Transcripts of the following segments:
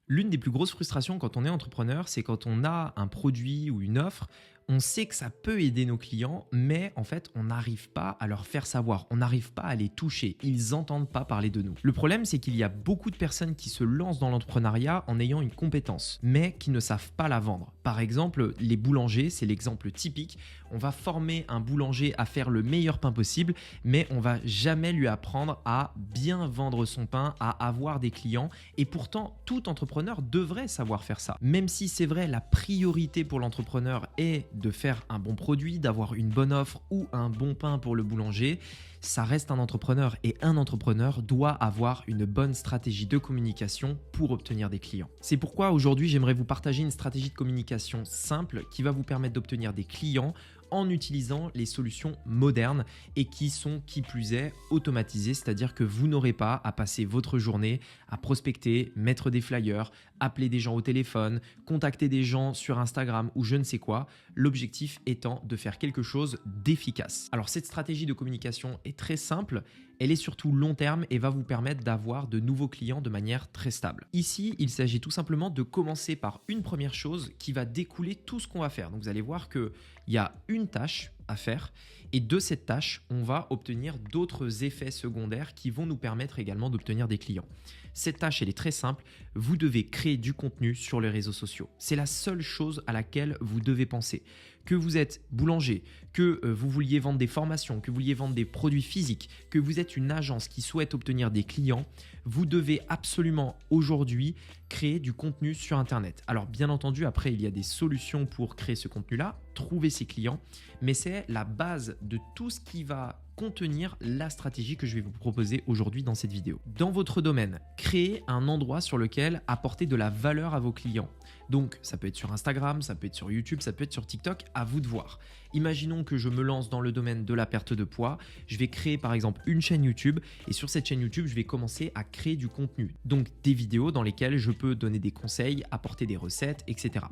L'une des plus grosses frustrations quand on est entrepreneur, c'est quand on a un produit ou une offre, on sait que ça peut aider nos clients, mais en fait, on n'arrive pas à leur faire savoir, on n'arrive pas à les toucher, ils n'entendent pas parler de nous. Le problème, c'est qu'il y a beaucoup de personnes qui se lancent dans l'entrepreneuriat en ayant une compétence, mais qui ne savent pas la vendre. Par exemple, les boulangers, c'est l'exemple typique. On va former un boulanger à faire le meilleur pain possible, mais on va jamais lui apprendre à bien vendre son pain, à avoir des clients. Et pourtant, tout entrepreneur devrait savoir faire ça. Même si c'est vrai, la priorité pour l'entrepreneur est de faire un bon produit, d'avoir une bonne offre ou un bon pain pour le boulanger, ça reste un entrepreneur et un entrepreneur doit avoir une bonne stratégie de communication pour obtenir des clients. C'est pourquoi aujourd'hui j'aimerais vous partager une stratégie de communication simple qui va vous permettre d'obtenir des clients en utilisant les solutions modernes et qui sont, qui plus est, automatisées, c'est-à-dire que vous n'aurez pas à passer votre journée à prospecter, mettre des flyers, appeler des gens au téléphone, contacter des gens sur Instagram ou je ne sais quoi, l'objectif étant de faire quelque chose d'efficace. Alors cette stratégie de communication est très simple, elle est surtout long terme et va vous permettre d'avoir de nouveaux clients de manière très stable. Ici, il s'agit tout simplement de commencer par une première chose qui va découler tout ce qu'on va faire. Donc vous allez voir qu'il y a une tâche à faire et de cette tâche, on va obtenir d'autres effets secondaires qui vont nous permettre également d'obtenir des clients. Cette tâche, elle est très simple. Vous devez créer du contenu sur les réseaux sociaux. C'est la seule chose à laquelle vous devez penser. Que vous êtes boulanger, que vous vouliez vendre des formations, que vous vouliez vendre des produits physiques, que vous êtes une agence qui souhaite obtenir des clients, vous devez absolument aujourd'hui créer du contenu sur Internet. Alors bien entendu, après, il y a des solutions pour créer ce contenu-là, trouver ses clients, mais c'est la base de tout ce qui va contenir la stratégie que je vais vous proposer aujourd'hui dans cette vidéo. Dans votre domaine, créez un endroit sur lequel apporter de la valeur à vos clients. Donc ça peut être sur Instagram, ça peut être sur YouTube, ça peut être sur TikTok, à vous de voir. Imaginons que je me lance dans le domaine de la perte de poids, je vais créer par exemple une chaîne YouTube et sur cette chaîne YouTube, je vais commencer à créer du contenu. Donc des vidéos dans lesquelles je peux donner des conseils, apporter des recettes, etc.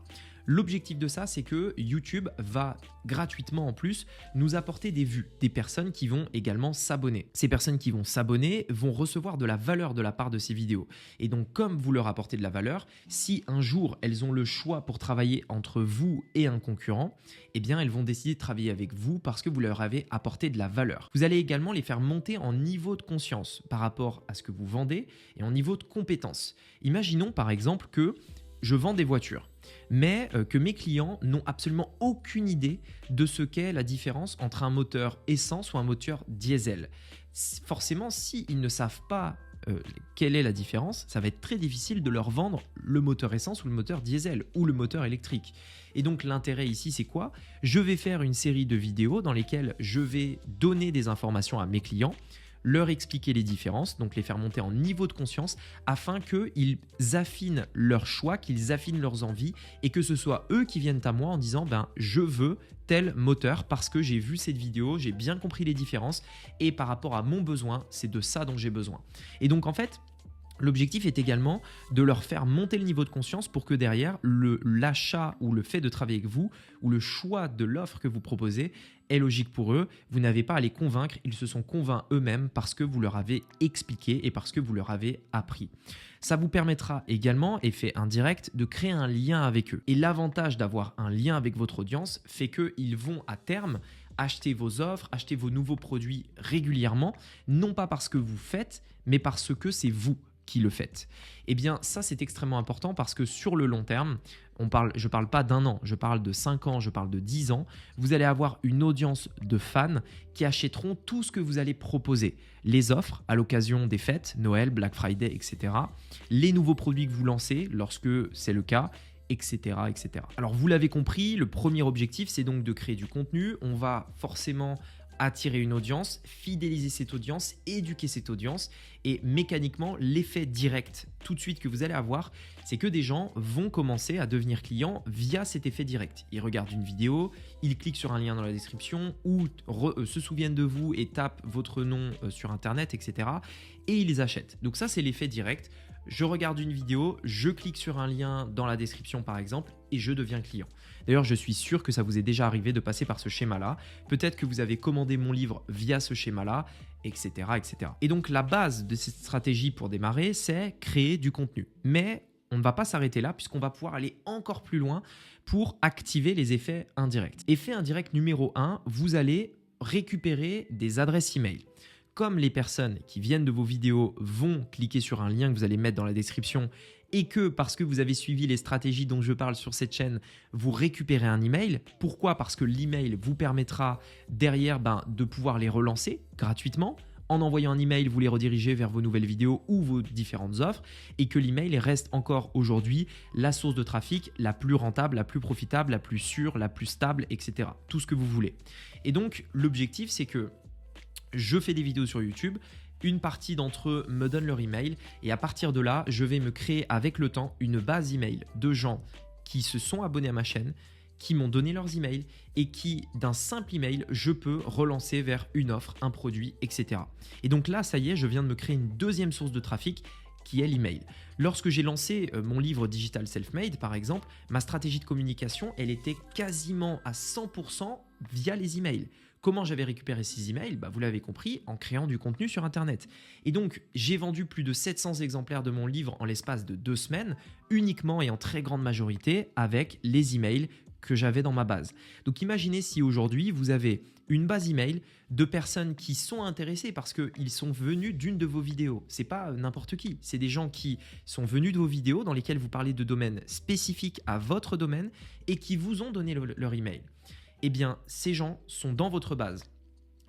L'objectif de ça, c'est que YouTube va gratuitement en plus nous apporter des vues, des personnes qui vont également s'abonner. Ces personnes qui vont s'abonner vont recevoir de la valeur de la part de ces vidéos. Et donc, comme vous leur apportez de la valeur, si un jour elles ont le choix pour travailler entre vous et un concurrent, eh bien, elles vont décider de travailler avec vous parce que vous leur avez apporté de la valeur. Vous allez également les faire monter en niveau de conscience par rapport à ce que vous vendez et en niveau de compétence. Imaginons par exemple que je vends des voitures, mais que mes clients n'ont absolument aucune idée de ce qu'est la différence entre un moteur essence ou un moteur diesel. Forcément, s'ils ne savent pas quelle est la différence, ça va être très difficile de leur vendre le moteur essence ou le moteur diesel ou le moteur électrique. Et donc l'intérêt ici, c'est quoi? Je vais faire une série de vidéos dans lesquelles je vais donner des informations à mes clients, leur expliquer les différences, donc les faire monter en niveau de conscience afin qu'ils affinent leurs choix, qu'ils affinent leurs envies et que ce soit eux qui viennent à moi en disant je veux tel moteur parce que j'ai vu cette vidéo, j'ai bien compris les différences et par rapport à mon besoin, c'est de ça dont j'ai besoin. Et donc en fait, l'objectif est également de leur faire monter le niveau de conscience pour que derrière, l'achat ou le fait de travailler avec vous ou le choix de l'offre que vous proposez est logique pour eux. Vous n'avez pas à les convaincre, ils se sont convaincus eux-mêmes parce que vous leur avez expliqué et parce que vous leur avez appris. Ça vous permettra également, effet indirect, de créer un lien avec eux. Et l'avantage d'avoir un lien avec votre audience fait qu'ils vont à terme acheter vos offres, acheter vos nouveaux produits régulièrement, non pas parce que vous faites, mais parce que c'est vous qui le faites. Eh bien, ça, c'est extrêmement important parce que sur le long terme, je ne parle pas d'un an, je parle de 5 ans, je parle de 10 ans, vous allez avoir une audience de fans qui achèteront tout ce que vous allez proposer. Les offres à l'occasion des fêtes, Noël, Black Friday, etc. Les nouveaux produits que vous lancez lorsque c'est le cas, etc., etc. Alors, vous l'avez compris, le premier objectif, c'est donc de créer du contenu. On va forcément attirer une audience, fidéliser cette audience, éduquer cette audience et mécaniquement l'effet direct tout de suite que vous allez avoir, c'est que des gens vont commencer à devenir clients via cet effet direct. Ils regardent une vidéo, ils cliquent sur un lien dans la description ou se souviennent de vous et tapent votre nom sur internet, etc. et ils les achètent. Donc ça, c'est l'effet direct. Je regarde une vidéo, je clique sur un lien dans la description par exemple et je deviens client. D'ailleurs, je suis sûr que ça vous est déjà arrivé de passer par ce schéma-là. Peut-être que vous avez commandé mon livre via ce schéma-là, etc., etc. Et donc, la base de cette stratégie pour démarrer, c'est créer du contenu. Mais on ne va pas s'arrêter là puisqu'on va pouvoir aller encore plus loin pour activer les effets indirects. Effet indirect numéro 1, vous allez récupérer des adresses email. Comme les personnes qui viennent de vos vidéos vont cliquer sur un lien que vous allez mettre dans la description et que parce que vous avez suivi les stratégies dont je parle sur cette chaîne, vous récupérez un email. Pourquoi? Parce que l'email vous permettra derrière de pouvoir les relancer gratuitement. En envoyant un email, vous les redirigez vers vos nouvelles vidéos ou vos différentes offres et que l'email reste encore aujourd'hui la source de trafic la plus rentable, la plus profitable, la plus sûre, la plus stable, etc. Tout ce que vous voulez. Et donc, l'objectif, c'est que je fais des vidéos sur YouTube, une partie d'entre eux me donne leur email et à partir de là, je vais me créer avec le temps une base email de gens qui se sont abonnés à ma chaîne, qui m'ont donné leurs emails et qui, d'un simple email, je peux relancer vers une offre, un produit, etc. Et donc là, ça y est, je viens de me créer une deuxième source de trafic qui est l'email. Lorsque j'ai lancé mon livre Digital Self-Made, par exemple, ma stratégie de communication, elle était quasiment à 100% via les emails. Comment j'avais récupéré ces emails? Vous l'avez compris, en créant du contenu sur Internet. Et donc, j'ai vendu plus de 700 exemplaires de mon livre en l'espace de 2 semaines, uniquement et en très grande majorité avec les emails que j'avais dans ma base. Donc, imaginez si aujourd'hui, vous avez une base email de personnes qui sont intéressées parce qu'ils sont venus d'une de vos vidéos. Ce n'est pas n'importe qui, c'est des gens qui sont venus de vos vidéos dans lesquelles vous parlez de domaines spécifiques à votre domaine et qui vous ont donné leur email. Eh bien, ces gens sont dans votre base.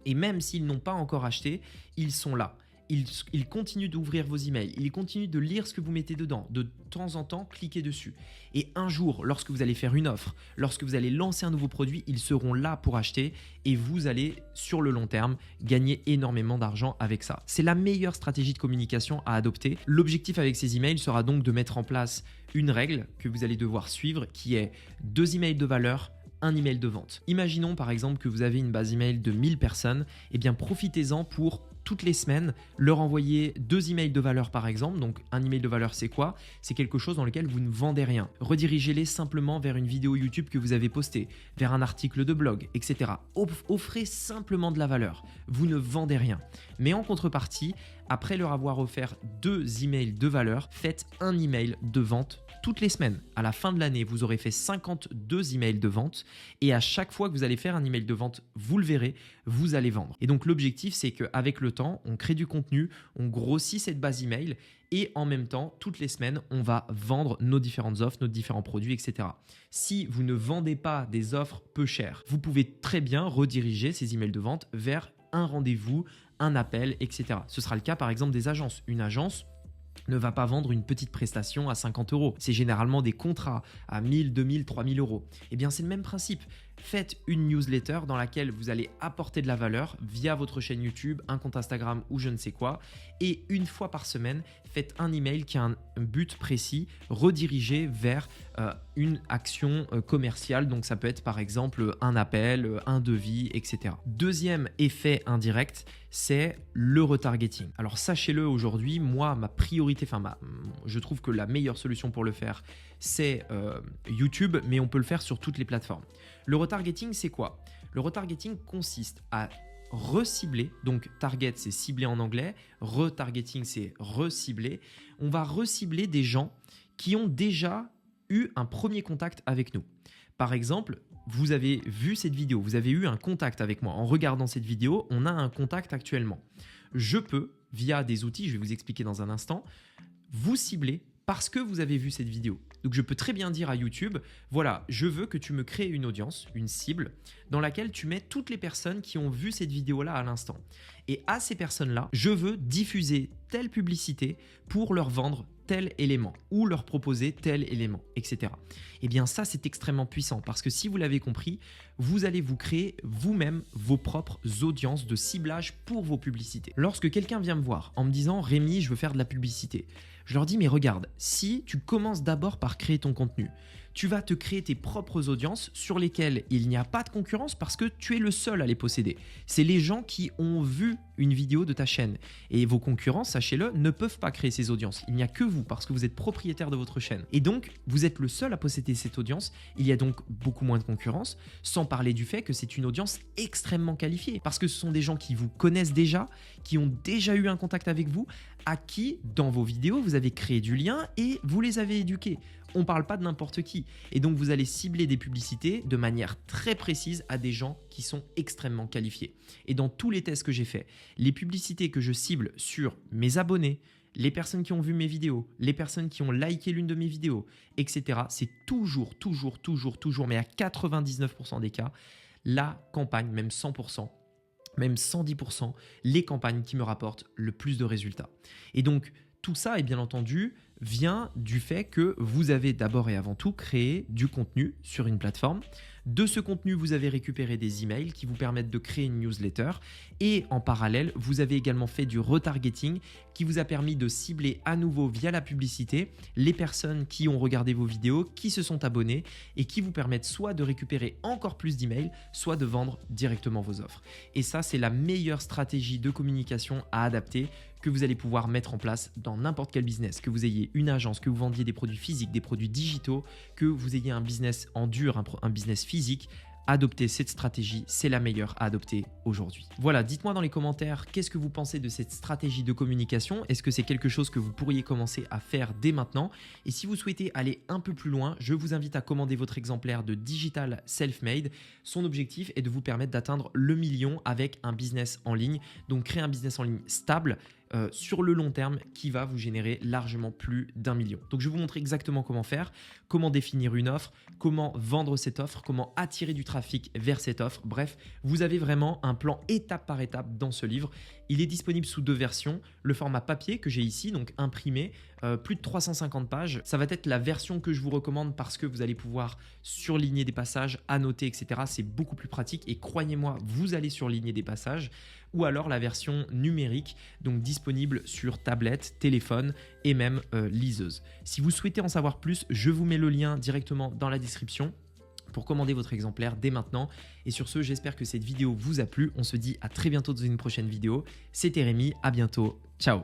Et même s'ils n'ont pas encore acheté, ils sont là. Ils continuent d'ouvrir vos emails, ils continuent de lire ce que vous mettez dedans. De temps en temps, cliquez dessus. Et un jour, lorsque vous allez faire une offre, lorsque vous allez lancer un nouveau produit, ils seront là pour acheter et vous allez, sur le long terme, gagner énormément d'argent avec ça. C'est la meilleure stratégie de communication à adopter. L'objectif avec ces emails sera donc de mettre en place une règle que vous allez devoir suivre qui est 2 emails de valeur, un email de vente. Imaginons par exemple que vous avez une base email de 1000 personnes, eh bien profitez-en pour toutes les semaines leur envoyer 2 emails de valeur par exemple. Donc un email de valeur c'est quoi? C'est quelque chose dans lequel vous ne vendez rien. Redirigez-les simplement vers une vidéo YouTube que vous avez postée, vers un article de blog, etc. Offrez simplement de la valeur. Vous ne vendez rien. Mais en contrepartie, après leur avoir offert 2 emails de valeur, faites un email de vente toutes les semaines. À la fin de l'année, vous aurez fait 52 emails de vente et à chaque fois que vous allez faire un email de vente, vous le verrez, vous allez vendre. Et donc l'objectif, c'est qu'avec le temps, on crée du contenu, on grossit cette base email et en même temps, toutes les semaines, on va vendre nos différentes offres, nos différents produits, etc. Si vous ne vendez pas des offres peu chères, vous pouvez très bien rediriger ces emails de vente vers un rendez-vous, un appel, etc. Ce sera le cas par exemple des agences. Une agence ne va pas vendre une petite prestation à 50 €. C'est généralement des contrats à 1000, 2000, 3000 €. Eh bien, c'est le même principe. Faites une newsletter dans laquelle vous allez apporter de la valeur via votre chaîne YouTube, un compte Instagram ou je ne sais quoi. Et une fois par semaine, faites un email qui a un but précis, redirigé vers une action commerciale. Donc, ça peut être par exemple un appel, un devis, etc. Deuxième effet indirect, c'est le retargeting. Alors, sachez-le aujourd'hui, moi, ma priorité, je trouve que la meilleure solution pour le faire, c'est YouTube, mais on peut le faire sur toutes les plateformes. Le retargeting, c'est quoi? Le retargeting consiste à recibler, donc target c'est cibler en anglais, retargeting c'est recibler. On va recibler des gens qui ont déjà eu un premier contact avec nous. Par exemple, vous avez vu cette vidéo, vous avez eu un contact avec moi. En regardant cette vidéo, on a un contact actuellement. Je peux, via des outils, je vais vous expliquer dans un instant, vous cibler parce que vous avez vu cette vidéo. Donc, je peux très bien dire à YouTube, voilà, je veux que tu me crées une audience, une cible, dans laquelle tu mets toutes les personnes qui ont vu cette vidéo-là à l'instant. Et à ces personnes-là, je veux diffuser telle publicité pour leur vendre tel élément ou leur proposer tel élément, etc. Eh bien, ça, c'est extrêmement puissant parce que si vous l'avez compris, vous allez vous créer vous-même vos propres audiences de ciblage pour vos publicités. Lorsque quelqu'un vient me voir en me disant « Rémi, je veux faire de la publicité », je leur dis « Mais regarde, si tu commences d'abord par créer ton contenu, tu vas te créer tes propres audiences sur lesquelles il n'y a pas de concurrence parce que tu es le seul à les posséder. C'est les gens qui ont vu une vidéo de ta chaîne. Et vos concurrents, sachez-le, ne peuvent pas créer ces audiences. Il n'y a que vous parce que vous êtes propriétaire de votre chaîne. Et donc, vous êtes le seul à posséder cette audience. Il y a donc beaucoup moins de concurrence, sans parler du fait que c'est une audience extrêmement qualifiée parce que ce sont des gens qui vous connaissent déjà, qui ont déjà eu un contact avec vous, à qui, dans vos vidéos, vous avez créé du lien et vous les avez éduqués. On ne parle pas de n'importe qui. Et donc, vous allez cibler des publicités de manière très précise à des gens qui sont extrêmement qualifiés. Et dans tous les tests que j'ai faits, les publicités que je cible sur mes abonnés, les personnes qui ont vu mes vidéos, les personnes qui ont liké l'une de mes vidéos, etc., c'est toujours, mais à 99% des cas, la campagne, même 100%, même 110%, les campagnes qui me rapportent le plus de résultats. Et donc, tout ça, et bien entendu, vient du fait que vous avez d'abord et avant tout créé du contenu sur une plateforme. De ce contenu, vous avez récupéré des emails qui vous permettent de créer une newsletter. Et en parallèle, vous avez également fait du retargeting qui vous a permis de cibler à nouveau via la publicité les personnes qui ont regardé vos vidéos, qui se sont abonnées et qui vous permettent soit de récupérer encore plus d'emails, soit de vendre directement vos offres. Et ça, c'est la meilleure stratégie de communication à adapter que vous allez pouvoir mettre en place dans n'importe quel business, que vous ayez une agence, que vous vendiez des produits physiques, des produits digitaux, que vous ayez un business en dur, un business physique. Adoptez cette stratégie, c'est la meilleure à adopter aujourd'hui. Voilà, dites-moi dans les commentaires qu'est-ce que vous pensez de cette stratégie de communication. Est-ce que c'est quelque chose que vous pourriez commencer à faire dès maintenant? Et si vous souhaitez aller un peu plus loin, je vous invite à commander votre exemplaire de Digital Self-Made. Son objectif est de vous permettre d'atteindre le million avec un business en ligne. Donc créer un business en ligne stable, sur le long terme qui va vous générer largement plus d'1 million. Donc je vais vous montrer exactement comment faire, comment définir une offre, comment vendre cette offre, comment attirer du trafic vers cette offre. Bref, vous avez vraiment un plan étape par étape dans ce livre. Il est disponible sous 2 versions. Le format papier que j'ai ici, donc imprimé, plus de 350 pages. Ça va être la version que je vous recommande parce que vous allez pouvoir surligner des passages, annoter, etc. C'est beaucoup plus pratique et croyez-moi, vous allez surligner des passages. Ou alors la version numérique, donc disponible sur tablette, téléphone et même liseuse. Si vous souhaitez en savoir plus, je vous mets le lien directement dans la description pour commander votre exemplaire dès maintenant. Et sur ce, j'espère que cette vidéo vous a plu. On se dit à très bientôt dans une prochaine vidéo. C'était Rémi, à bientôt. Ciao.